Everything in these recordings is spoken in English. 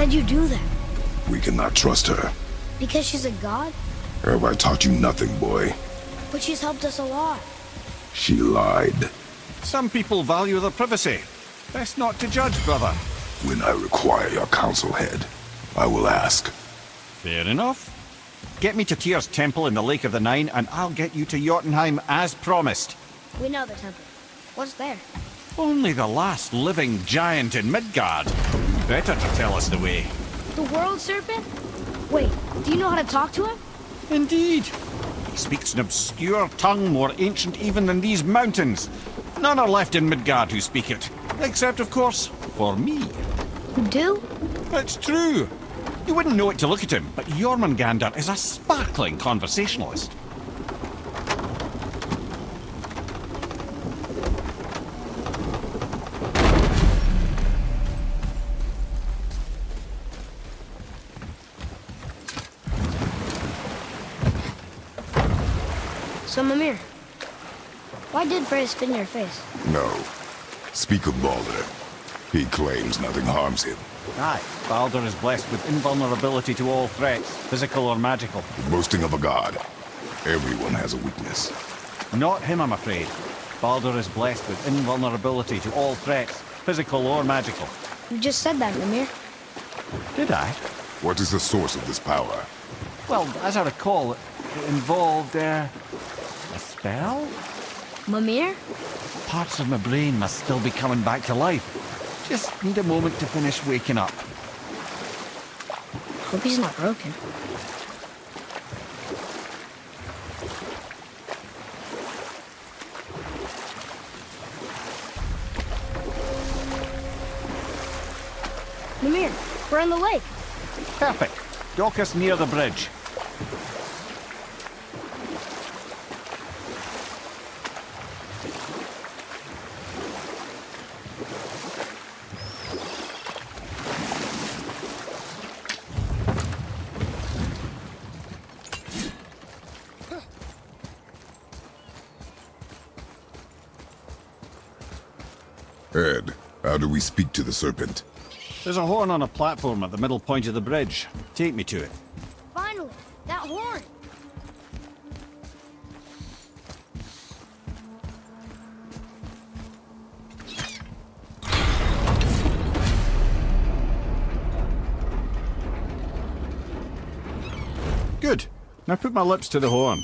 did you do that? We cannot trust her. Because she's a god? Have I taught you nothing, boy? But she's helped us a lot. She lied. Some people value their privacy. Best not to judge, brother. When I require your council head, I will ask. Fair enough. Get me to Tyr's temple in the Lake of the Nine, and I'll get you to Jotunheim as promised. We know the temple. What's there? Only the last living giant in Midgard. Better to tell us the way. The world serpent? Wait, do you know how to talk to him? Indeed. He speaks an obscure tongue more ancient even than these mountains. None are left in Midgard who speak it. Except, of course, for me. You do? It's true. You wouldn't know it to look at him, but Jormungandr is a sparkling conversationalist. So, Mimir, why did Faye spit in your face? No. Speak of Baldur. He claims nothing harms him. Aye, Baldur is blessed with invulnerability to all threats, physical or magical. The boasting of a god. Everyone has a weakness. Not him, I'm afraid. Baldur is blessed with invulnerability to all threats, physical or magical. You just said that, Mimir. Did I? What is the source of this power? Well, as I recall, it involved, a spell? Mimir? Parts of my brain must still be coming back to life. Just need a moment to finish waking up. Hope he's not broken. Mimir, we're on the lake. Perfect. Dock us near the bridge. Ed, how do we speak to the Serpent? There's a horn on a platform at the middle point of the bridge. Take me to it. Finally, that horn. Good. Now put my lips to the horn.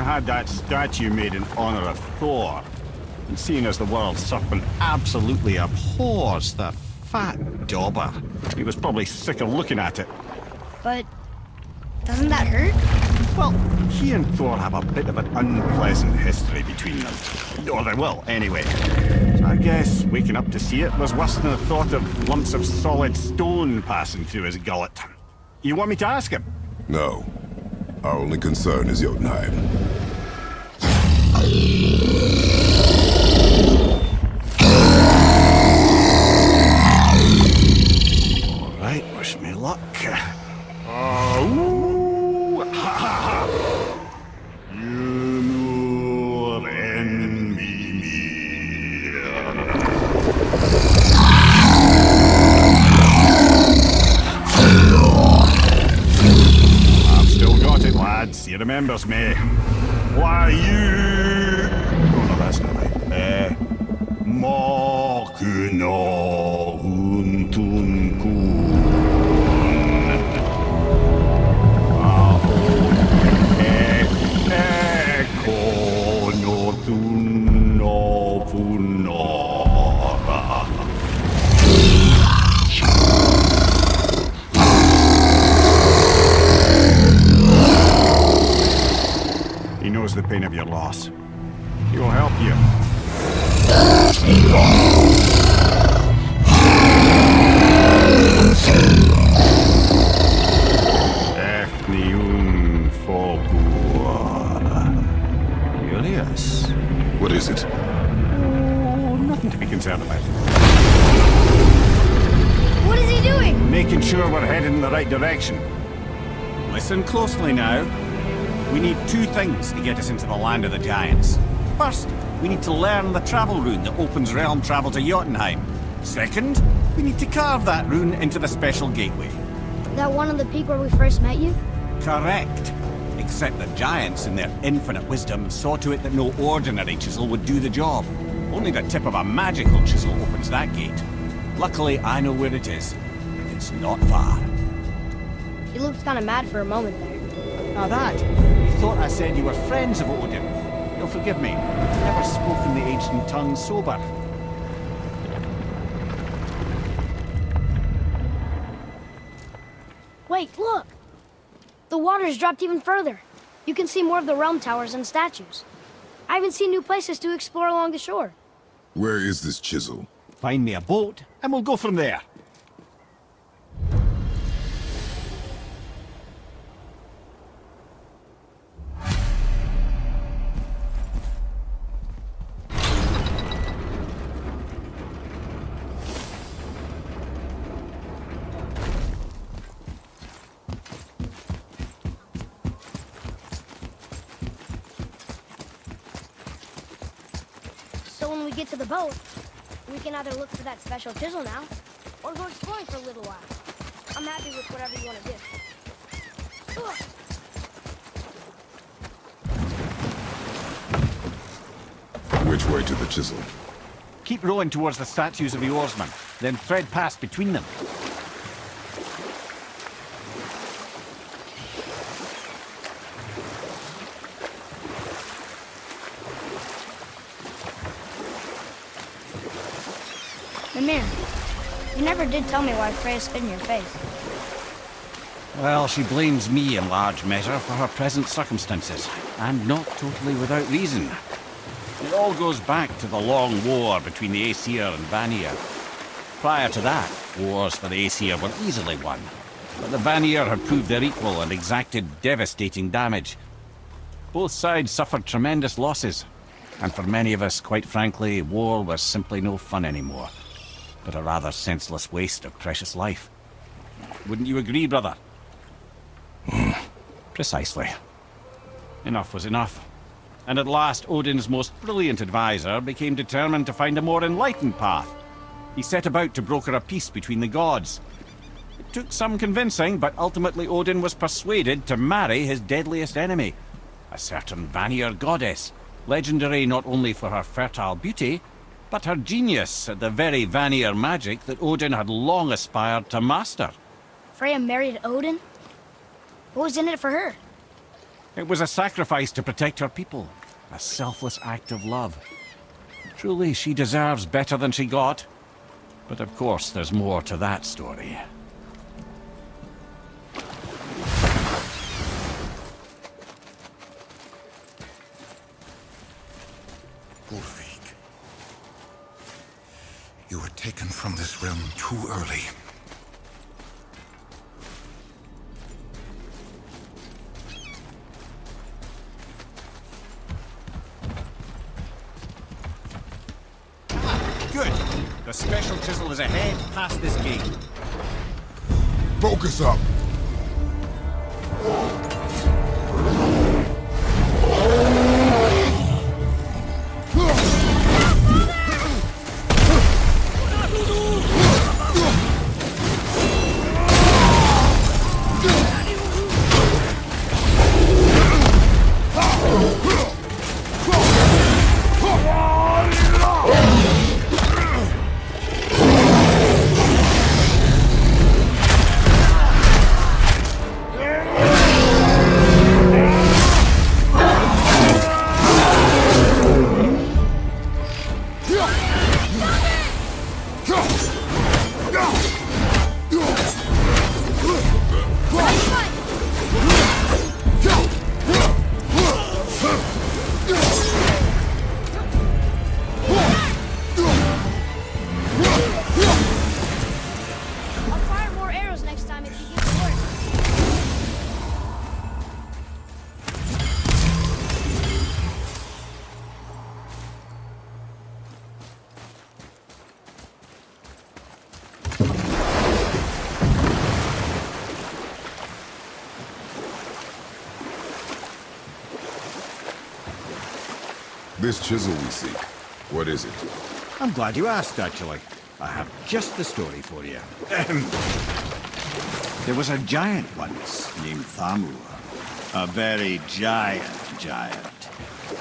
Had that statue made in honor of Thor. And seeing as the world serpent absolutely abhors the fat dauber, he was probably sick of looking at it. But doesn't that hurt? Well, he and Thor have a bit of an unpleasant history between them. Or they will, anyway. So I guess waking up to see it was worse than the thought of lumps of solid stone passing through his gullet. You want me to ask him? No. Our only concern is Jotunheim. All right, wish me luck. Ooh, ha, ha, ha. You and me. I've still got it, lads. He remembers me. Why you? Oh no, that's not right. Makuna huntun kun. Kono tunno funora. He knows the pain of your loss. He will help you. sure we're heading in the right direction. Listen closely now. We need two things to get us into the land of the giants. First, we need to learn the travel rune that opens realm travel to Jotunheim. Second, we need to carve that rune into the special gateway. That one on the peak where we first met you? Correct. Except the giants, in their infinite wisdom, saw to it that no ordinary chisel would do the job. Only the tip of a magical chisel opens that gate. Luckily, I know where it is, and it's not far. You looked kind of mad for a moment there. Now that, you thought I said you were friends of Odin. You'll forgive me. I've never spoken the ancient tongue sober. Wait, look! The water's dropped even further. You can see more of the realm towers and statues. I even see new places to explore along the shore. Where is this chisel? Find me a boat, and we'll go from there. So when we get to the boat, we can either look for that special chisel now, or go exploring for a little while. I'm happy with whatever you want to do. Ugh. Which way to the chisel? Keep rowing towards the statues of the oarsmen, then thread past between them. Mimir, you never did tell me why Freya spit in your face. Well, she blames me in large measure for her present circumstances, and not totally without reason. It all goes back to the long war between the Aesir and Vanir. Prior to that, wars for the Aesir were easily won, but the Vanir had proved their equal and exacted devastating damage. Both sides suffered tremendous losses, and for many of us, quite frankly, war was simply no fun anymore, but a rather senseless waste of precious life. Wouldn't you agree, brother? Precisely. Enough was enough. And at last, Odin's most brilliant advisor became determined to find a more enlightened path. He set about to broker a peace between the gods. It took some convincing, but ultimately Odin was persuaded to marry his deadliest enemy, a certain Vanir goddess, legendary not only for her fertile beauty, but her genius at the very Vanir magic that Odin had long aspired to master. Freya married Odin? What was in it for her? It was a sacrifice to protect her people, a selfless act of love. Truly, she deserves better than she got. But of course, there's more to that story. Ulfik, you were taken from this realm too early. Good. The special chisel is ahead, past this gate. Focus up! This chisel we seek, what is it? I'm glad you asked, actually. I have just the story for you. Ahem. There was a giant once named Thamur. A very giant,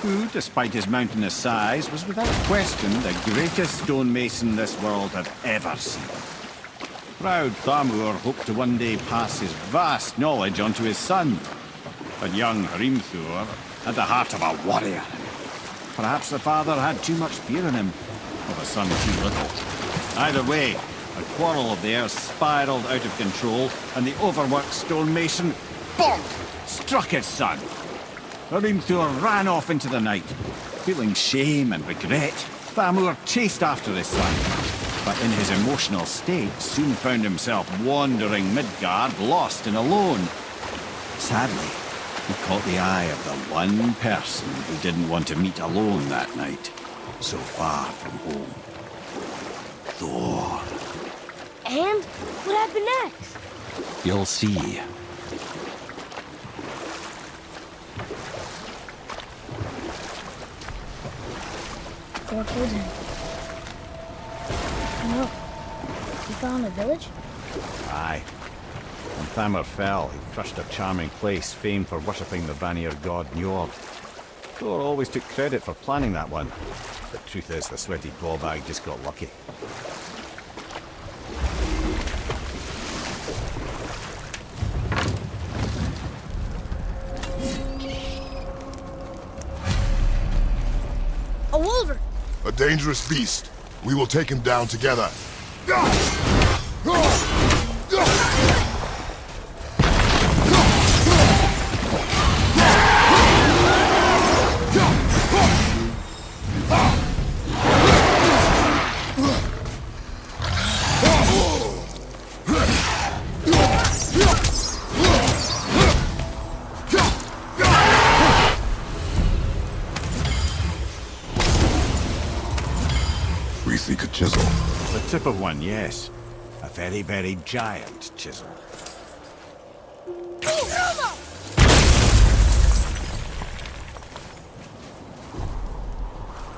who, despite his mountainous size, was without question the greatest stonemason this world had ever seen. Proud Thamur hoped to one day pass his vast knowledge on to his son. But young Hrimthur had the heart of a warrior. Perhaps the father had too much fear in him, or the son too little. Either way, a quarrel of theirs spiraled out of control, and the overworked stonemason, bonk, struck his son. Hrimthur ran off into the night. Feeling shame and regret, Thamur chased after his son, but in his emotional state soon found himself wandering Midgard, lost and alone. Sadly, he caught the eye of the one person who didn't want to meet alone that night, so far from home. Thor. And what happened next? You'll see. Thor killed him. No. He fell in a village? Aye. When Thamur fell, he crushed a charming place famed for worshipping the Vanir god Njord. Thor always took credit for planning that one. The truth is, the sweaty ballbag just got lucky. A wolver! A dangerous beast. We will take him down together. We seek a chisel. The tip of one, yes. A very, very giant chisel.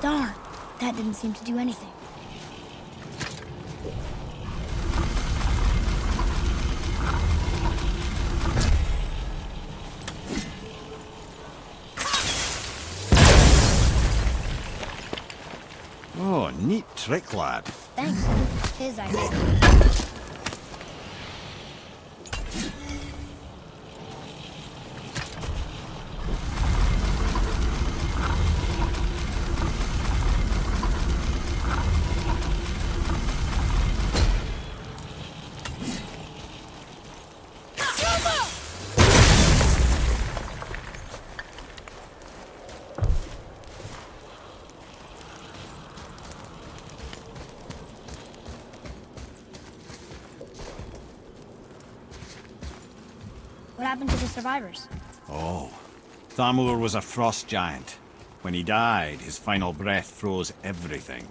Darn, that didn't seem to do anything. Oh, neat trick, lad. Thanks. His idea. What happened to the survivors? Oh, Thamur was a frost giant. When he died, his final breath froze everything.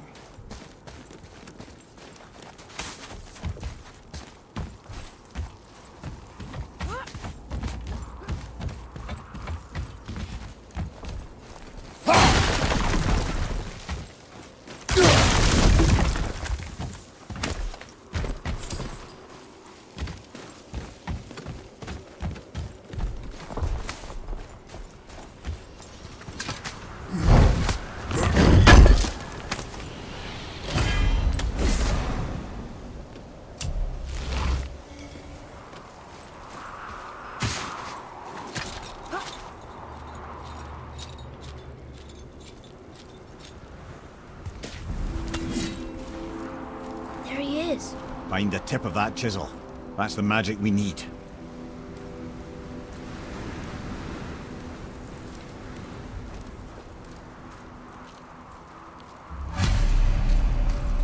There he is. Find the tip of that chisel. That's the magic we need.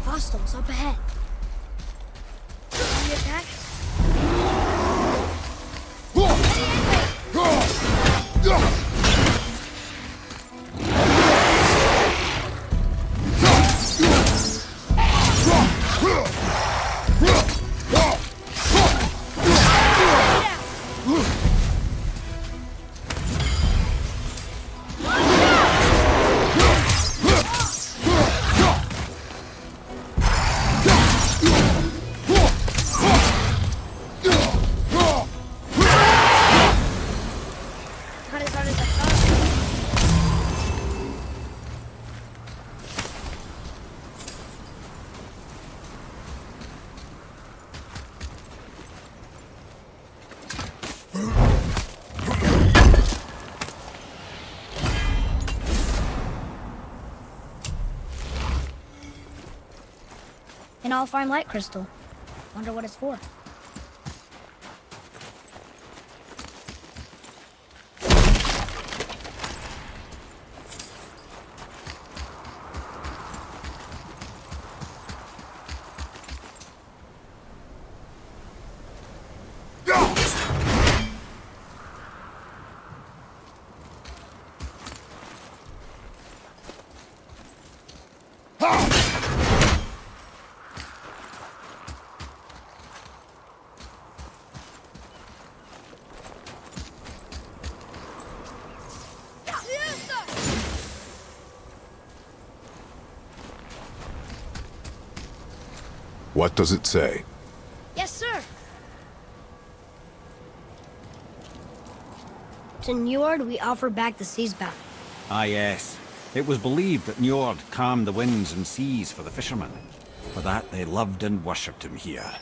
Hostiles up ahead. Can we attack? An all-fine light crystal. Wonder what it's for. What does it say? Yes, sir. To Njord, we offer back the sea's bounty. Ah, yes. It was believed that Njord calmed the winds and seas for the fishermen. For that, they loved and worshipped him here.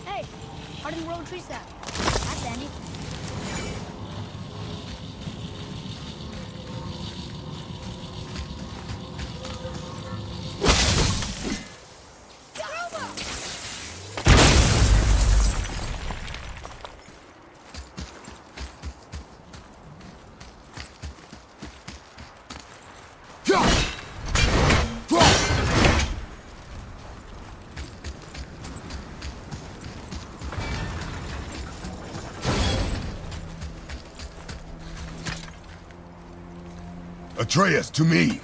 Hey, how did the road trees that? That's Andy. Atreus, to me!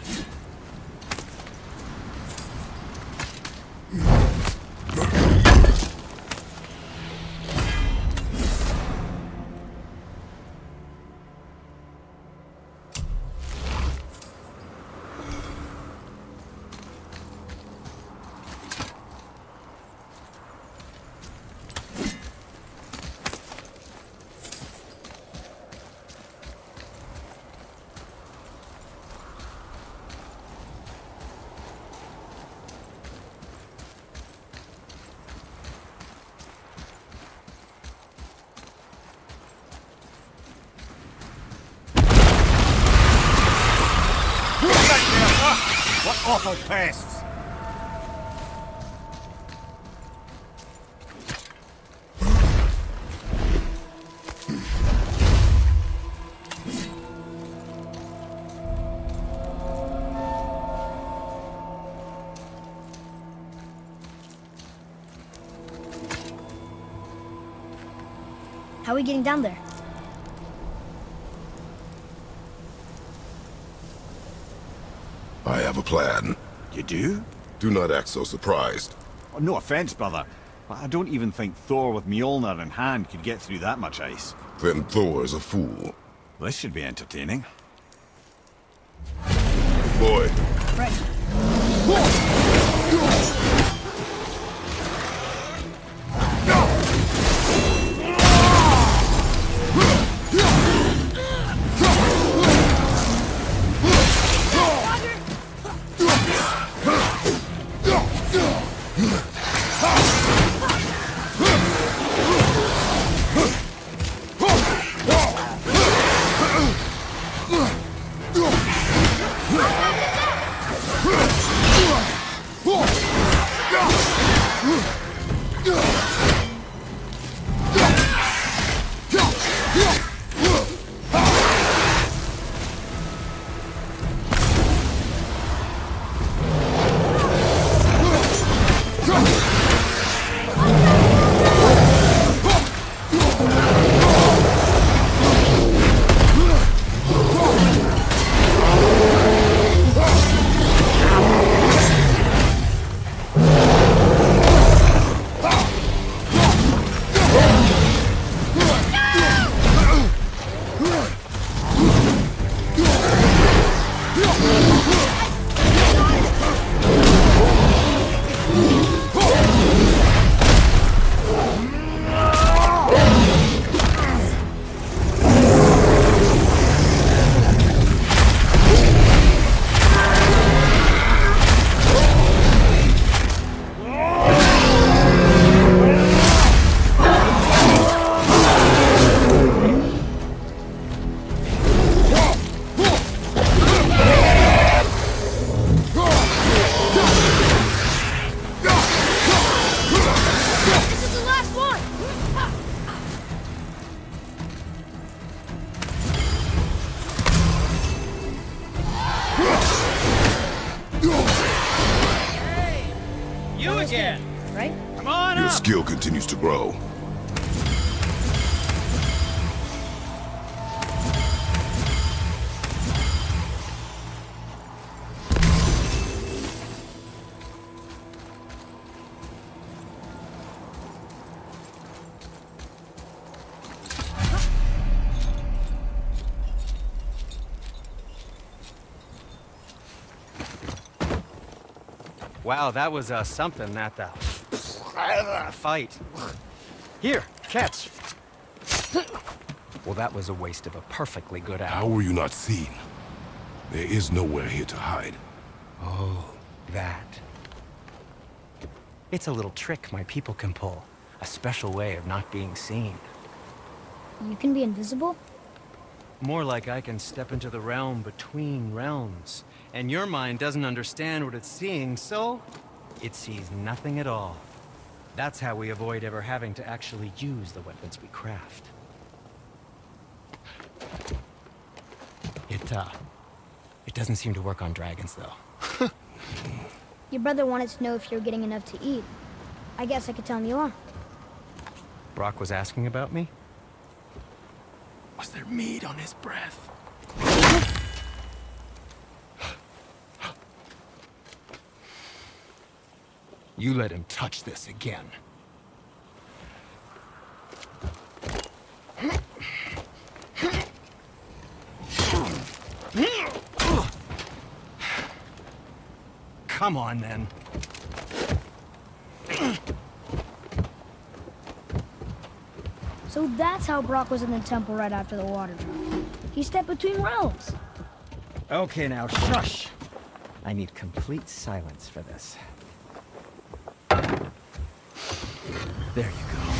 What awful pests! How are we getting down there? I have a plan. You do? Do not act so surprised. Oh, no offense, brother, but I don't even think Thor with Mjolnir in hand could get through that much ice. Then Thor's a fool. This should be entertaining. Boy, Right. skin, right? Come on Your up! skill continues to grow. Wow, that was something at the fight. Here, catch. Well, that was a waste of a perfectly good How hour. were you not seen? There is nowhere here to hide. Oh, that. It's a little trick my people can pull. A special way of not being seen. You can be invisible? More like I can step into the realm between realms. And your mind doesn't understand what it's seeing, so it sees nothing at all. That's how we avoid ever having to actually use the weapons we craft. It doesn't seem to work on dragons, though. Your brother wanted to know if you're getting enough to eat. I guess I could tell him you are. Brock was asking about me? Was there meat on his breath? You let him touch this again. Come on, then. So that's how Brock was in the temple right after the water drop. He stepped between realms. Okay, now shush. I need complete silence for this. There you go.